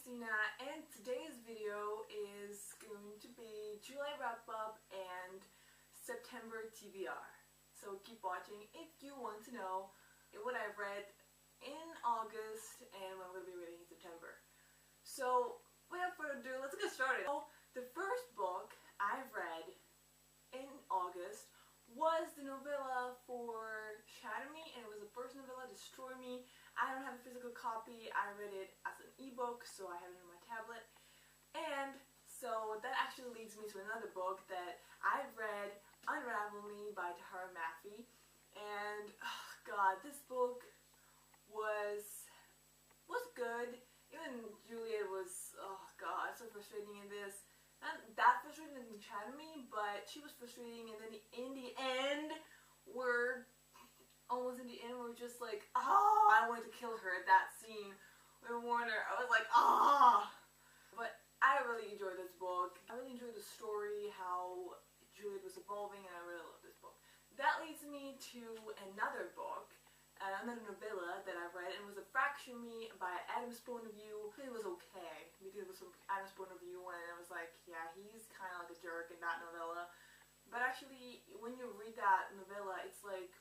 Christina, and today's video is going to be July wrap-up and September TBR. So keep watching if you want to know what I've read in August and what I'm going to be reading in September. So without further ado, let's get started. So the first book I've read in August was the novella for Shatter Me, and it was the first novella, Destroy Me. I don't have a physical copy. I read it as an ebook, so I have it on my tablet. And so that actually leads me to another book that I've read, Unravel Me by Tahara Mafi. And oh god, this book was good. Even Juliet was, oh god, so frustrating in this. Not that frustrating in Shatter Me, but she was frustrating, and then in the end, we're just like, oh, I wanted to kill her at that scene with Warner. I was like, ah. But I really enjoyed this book. I really enjoyed the story, how Juliet was evolving, and I really love this book. That leads me to another book, another novella that I've read, and it was A Fraction Me by Adam's point of view. It was okay, because it was from Adam's point of view, and I was like, yeah, he's kind of like a jerk in that novella. But actually, when you read that novella, it's like,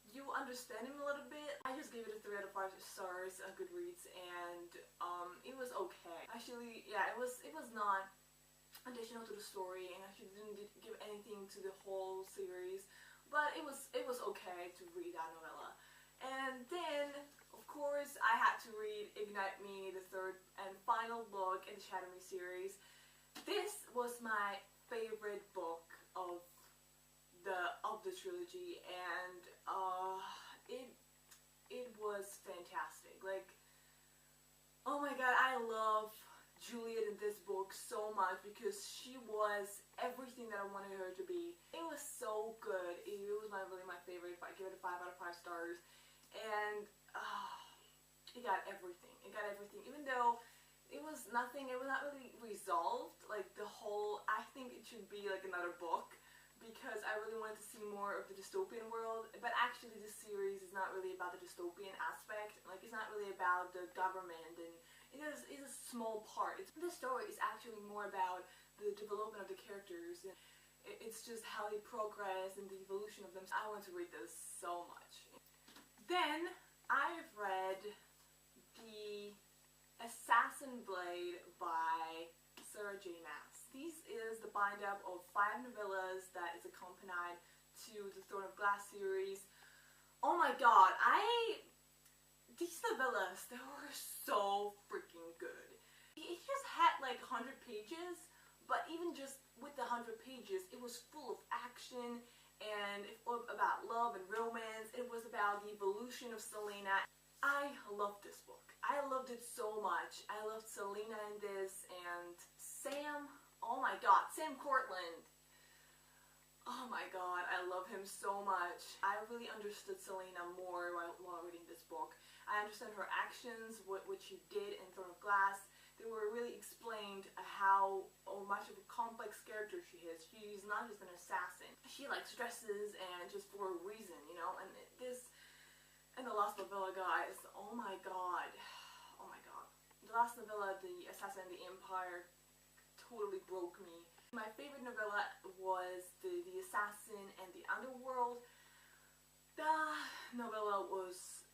you understand him a little bit. I just gave it a 3 out of 5 stars on Goodreads, and it was okay. Actually, yeah, it was not additional to the story, and actually didn't give anything to the whole series, but it was okay to read that novella. And then, of course, I had to read Ignite Me, the third and final book in the Shatter Me series. This was my favorite book of the trilogy, and it was fantastic. Like, oh my god, I love Juliet in this book so much because she was everything that I wanted her to be. It was so good. It was really my favorite. I give it a 5 out of 5 stars, and it got everything. It got everything, even though it was nothing. It was not really resolved. Like the whole, I think it should be like another book, because I really wanted to see more of the dystopian world. But actually this series is not really about the dystopian aspect. Like, it's not really about the government, and it's a small part. The story is actually more about the development of the characters, and it's just how they progress and the evolution of them. I want to read this so much. Then I've read The Assassin Blade by Sarah J. Maas. This is the bind-up of 5 novellas that is accompanied to the Throne of Glass series. Oh my god, these novellas, they were so freaking good. It just had like 100 pages, but even just with the 100 pages, it was full of action, and it was about love and romance. It was about the evolution of Selena. I loved this book. I loved it so much. I loved Selena in this, and Sam, oh my god, Sam Cortland. Oh my god, I love him so much. I really understood Selena more while reading this book. I understand her actions, what she did in Throne of Glass. They were really explained how much of a complex character she is. She's not just an assassin. She likes dresses, and just for a reason, you know. And the last novella, guys, oh my god. Oh my god. The last novella, The Assassin and the Empire, totally broke me. My favorite novella was The Assassin and the Underworld. The novella was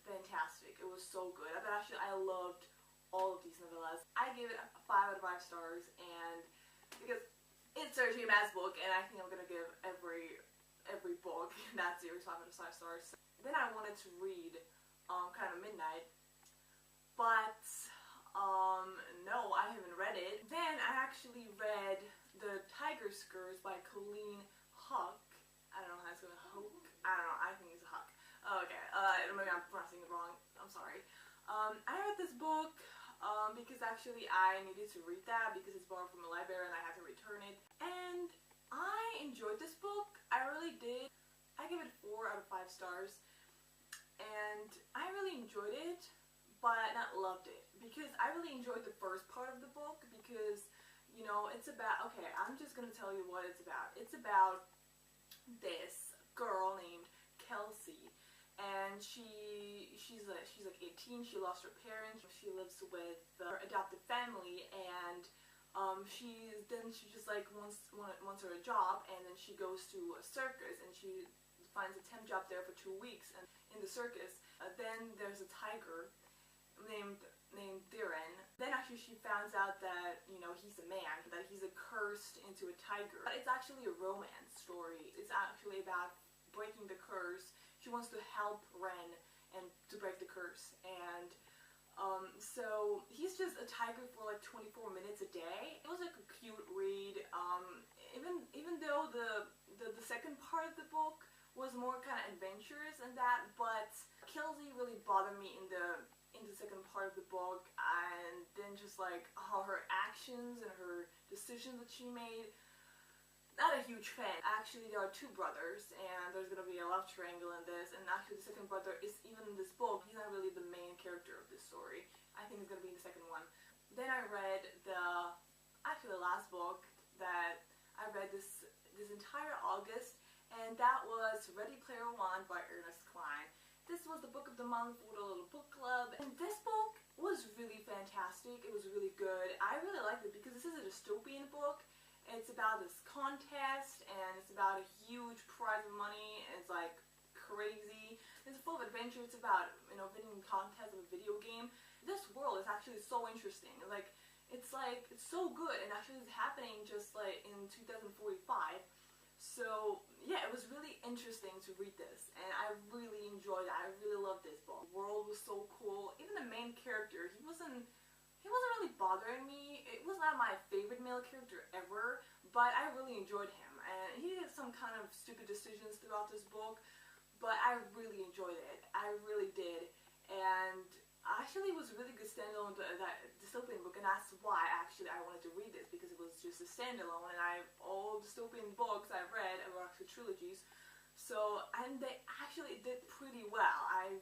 fantastic. It was so good. But actually, I loved all of these novellas. I gave it a 5 out of 5 stars, and because it's Sarah J. Maas' book, and I think I'm gonna give every book in that series 5 out of 5 stars. Then I wanted to read Kind of Midnight, but no, I haven't read it. Then I actually read The Tiger Skirts by Colleen Huck. I don't know how it's gonna Hook. I don't know. I think it's a Huck. Okay. Maybe I'm pronouncing it wrong. I'm sorry. I read this book because actually I needed to read that because it's borrowed from a library and I had to return it. And I enjoyed this book. I really did. I give it 4 out of 5 stars. And I really enjoyed it, but not loved it, because I really enjoyed the first part of the book, because, you know, it's about, okay, I'm just gonna tell you what it's about. It's about this girl named Kelsey, and she's like 18. She lost her parents. She lives with her adopted family, and she just like wants her a job, and then she goes to a circus, and she finds a temp job there for 2 weeks, and in the circus, then there's a tiger named Diren. Then actually she finds out that, you know, he's a man, that he's cursed into a tiger. But it's actually a romance story. It's actually about breaking the curse. She wants to help Ren and to break the curse, and so he's just a tiger for like 24 minutes a day. It was like a cute read. Even though the second part of the book was more kind of adventurous and that, but Kelsey really bothered me in the second part of the book, and then just like all her actions and her decisions that she made. Not a huge fan. Actually, there are 2 brothers, and there's gonna be a love triangle in this, and actually the second brother is even in this book. He's not really the main character of this story. I think he's gonna be in the second one. Then I read the last book that I read this entire August, and that was Ready Player One by Ernest Cline. This was the book of the month for the little book club, and this book was really fantastic. It was really good. I really liked it because this is a dystopian book. It's about this contest, and it's about a huge prize of money, and it's like crazy. It's full of adventure. It's about, you know, winning contests of a video game. This world is actually so interesting. It's so good, and actually it's happening just like in 2045. So yeah, it was really interesting to read this, and I really enjoyed it. I really loved this book. The world was so cool. Even the main character, he wasn't really bothering me. It was not my favorite male character ever, but I really enjoyed him. And he did some kind of stupid decisions throughout this book, but I really enjoyed it. I really did. And actually it was a really good standalone that dystopian book, and that's why actually I wanted to read this, because it was just a standalone, and all dystopian books I've read were actually trilogies. So, and they actually did pretty well. I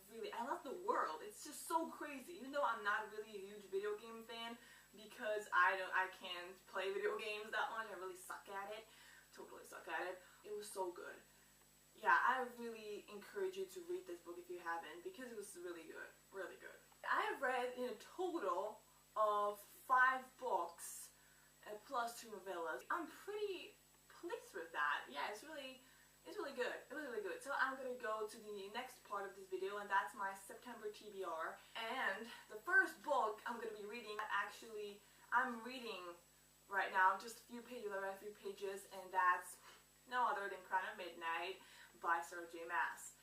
love the world. It's just so crazy. Even though I'm not really a huge video game fan, because I can't play video games that much. I really suck at it. Totally suck at it. It was so good. Yeah, I really encourage you to read this book if you haven't, because it was really good. Really good. I read in a total of 5 books plus 2 novellas. I'm pretty pleased with that. Yeah, it's really good. It was really good. So I'm gonna go to the next part of this video, and that's my September TBR. And the first book I'm gonna be reading, actually, I'm reading right now just a few pages. I read a few pages, and that's no other than Crown of Midnight by Sarah J. Maas.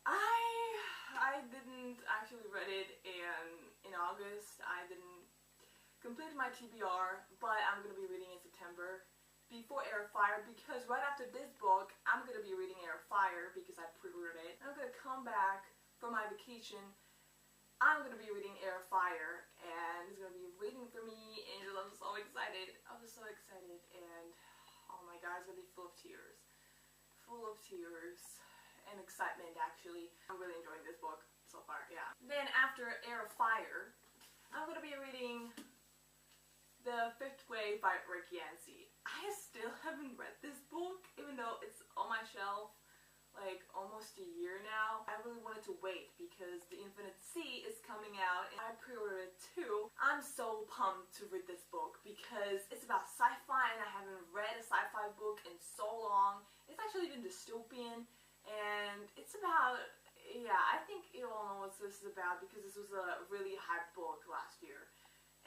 I didn't actually read it in August. I didn't complete my TBR, but I'm gonna be reading in September before Air of Fire, because right after this book I'm gonna be reading Air of Fire because I pre-ordered it. I'm gonna come back from my vacation. I'm gonna be reading Air of Fire, and it's gonna be waiting for me, and I'm so excited. I'm just so excited, and oh my god, it's gonna be full of tears. Full of tears and excitement, actually. I'm really enjoying this book so far, yeah. Then after Air of Fire, I'm gonna be reading The Fifth Wave by Rick Yancey. I still haven't read this book, even though it's on my shelf like almost a year now. I really wanted to wait because The Infinite Sea is coming out, and I pre-ordered it too. I'm so pumped to read this book because it's about sci-fi, and I haven't read a sci-fi book in so long. It's actually even dystopian, and it's about, yeah, I think you all know what this is about because this was a really hyped book last year.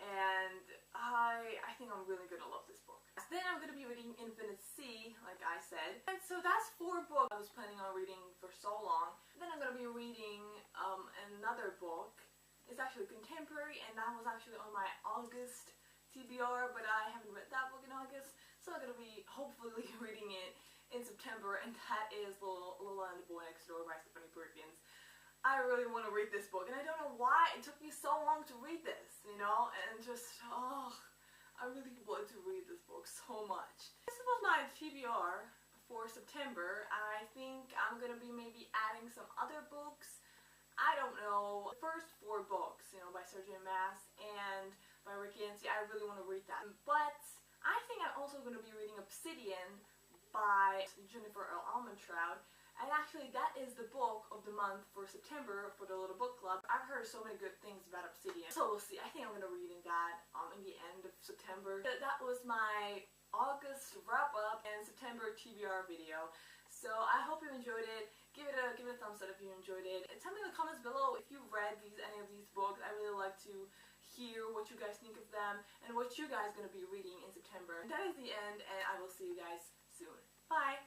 And I think I'm really gonna love this book. Then I'm gonna be reading Infinite Sea, like I said. And so that's 4 books I was planning on reading for so long. Then I'm gonna be reading another book. It's actually contemporary, and that was actually on my August TBR, but I haven't read that book in August. So I'm gonna be hopefully reading it in September, and that is Lola and the Boy Next Door by Stephanie Perkins. I really want to read this book, and I don't know why it took me so long to read this, you know, and just, oh, I really wanted to read this book so much. This was my TBR for September. I think I'm going to be maybe adding some other books. I don't know. The first 4 books, you know, by Sarah J. Maas and by Rick Yancey, I really want to read that. But I think I'm also going to be reading Obsidian by Jennifer L. Almentrout, And actually, that is the book of the month for September for the little book club. I've heard so many good things about Obsidian, so we'll see. I think I'm going to be reading that in the end of September. That was my August wrap-up and September TBR video. So I hope you enjoyed it. Give it a thumbs up if you enjoyed it. And tell me in the comments below if you've read any of these books. I really like to hear what you guys think of them and what you guys are going to be reading in September. And that is the end, and I will see you guys soon. Bye!